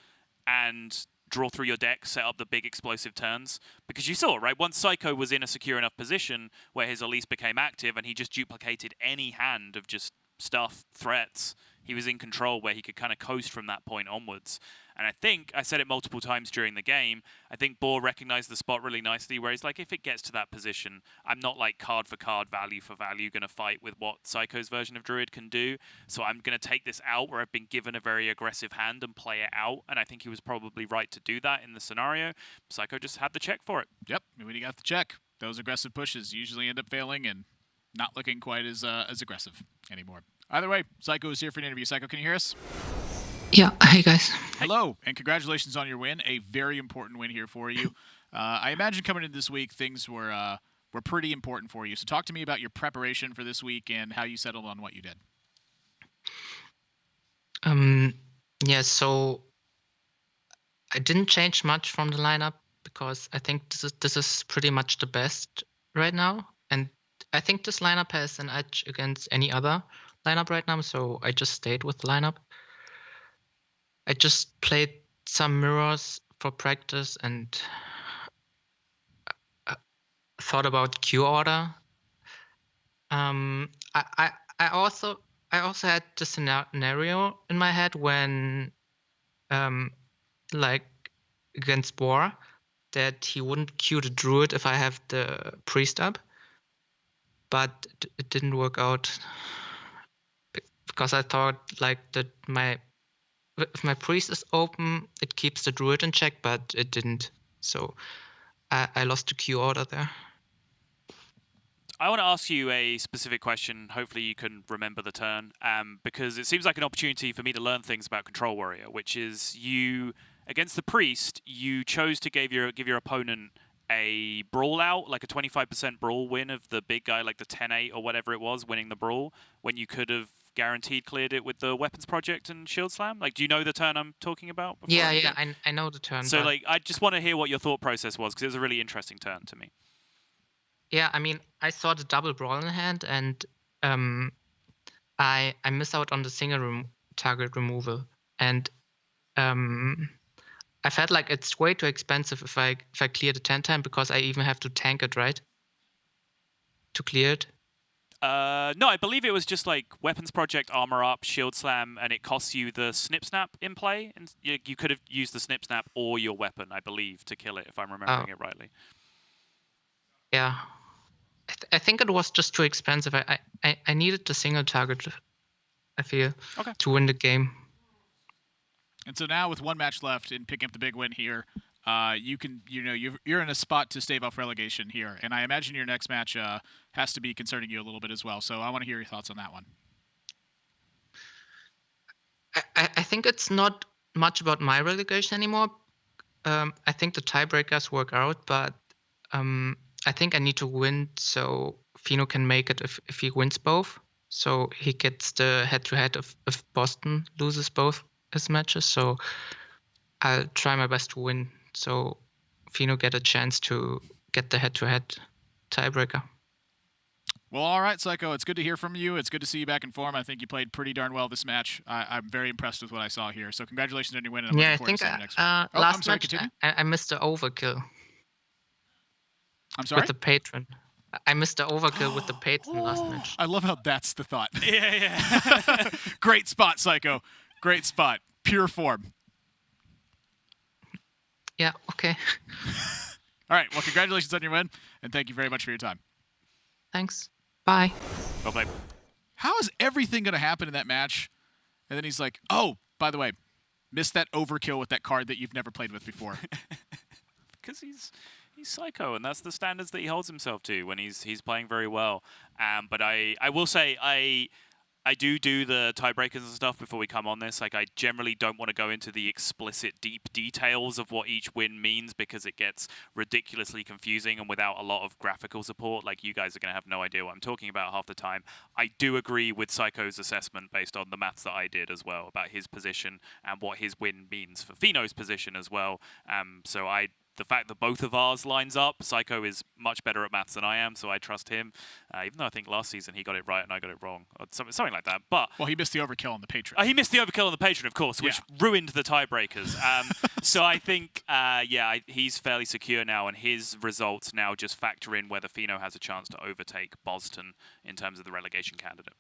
and draw through your deck, set up the big explosive turns. Because you saw, right, once Seiko was in a secure enough position where his Elise became active and he just duplicated any hand of just stuff, threats, he was in control where he could kind of coast from that point onwards. And I think, I said it multiple times during the game, I think Boar recognized the spot really nicely where he's like, if it gets to that position, I'm not like card for card, value for value, going to fight with what Seiko's version of Druid can do. So I'm going to take this out where I've been given a very aggressive hand and play it out. And I think he was probably right to do that in the scenario. Seiko just had the check for it. Yep, when you got the check, those aggressive pushes usually end up failing and not looking quite as aggressive anymore. Either way, Seiko is here for an interview. Seiko, can you hear us? Yeah, hey guys. Hello, and congratulations on your win. A very important win here for you. I imagine coming into this week, things were pretty important for you. So talk to me about your preparation for this week and how you settled on what you did. Yeah, so I didn't change much from the lineup because I think this is pretty much the best right now. And I think this lineup has an edge against any other lineup right now, so I just stayed with the lineup. I just played some mirrors for practice and thought about Q order. I also had the scenario in my head when, like against Boar, that he wouldn't Q the Druid if I have the priest up, but it didn't work out because I thought like that if my priest is open, it keeps the Druid in check, but it didn't. So I lost the Q order there. I want to ask you a specific question. Hopefully you can remember the turn, because it seems like an opportunity for me to learn things about Control Warrior, which is you, against the priest, you chose to give your opponent a brawl out, like a 25% brawl win of the big guy, like the 10-8 or whatever it was, winning the brawl, when you could have guaranteed cleared it with the weapons project and shield slam. Like, do you know the turn I'm talking about? Yeah, I know the turn. So like, I just want to hear what your thought process was, because it was a really interesting turn to me. Yeah, I mean, I saw the double brawl in hand, and I miss out on the single room target removal. And I felt like it's way too expensive if I clear the 10 time, because I even have to tank it, right? To clear it. No, I believe it was just like Weapons Project, Armor Up, Shield Slam, and it costs you the Snip Snap in play. And you could have used the Snip Snap or your weapon, I believe, to kill it, if I'm remembering it rightly. Yeah. I think it was just too expensive. I needed the single target, I feel, to win the game. And so now with one match left and picking up the big win here, you're in a spot to stave off relegation here. And I imagine your next match has to be concerning you a little bit as well. So I want to hear your thoughts on that one. I think it's not much about my relegation anymore. I think the tiebreakers work out, but I think I need to win so Fino can make it if he wins both. So he gets the head-to-head if Boston loses both his matches. So I'll try my best to win so Fino get a chance to get the head-to-head tiebreaker. Well, all right, Seiko, it's good to hear from you. It's good to see you back in form. I think you played pretty darn well this match. I'm very impressed with what I saw here. So congratulations on your win. And I'm I looking forward think to seeing you next week. last match I missed the overkill. I'm sorry? With the patron. I missed the overkill with the patron last match. I love how that's the thought. Yeah. Great spot, Seiko. Great spot. Pure form. Yeah, okay. All right, well, congratulations on your win, and thank you very much for your time. Thanks. Bye. Bye-bye. How is everything going to happen in that match? And then he's like, oh, by the way, missed that overkill with that card that you've never played with before. Because he's Seiko, and that's the standards that he holds himself to when he's playing very well. But I will say I do the tiebreakers and stuff before we come on this. Like, I generally don't want to go into the explicit deep details of what each win means because it gets ridiculously confusing, and without a lot of graphical support, like, you guys are going to have no idea what I'm talking about half the time. I do agree with Seiko's assessment based on the maths that I did as well about his position and what his win means for Fino's position as well. The fact that both of ours lines up, Seiko is much better at maths than I am, so I trust him. Even though I think last season he got it right and I got it wrong, or something like that. But well, he missed the overkill on the patron. He missed the overkill on the patron, of course, which ruined the tiebreakers. So I think, he's fairly secure now, and his results now just factor in whether Fino has a chance to overtake Boston in terms of the relegation candidate.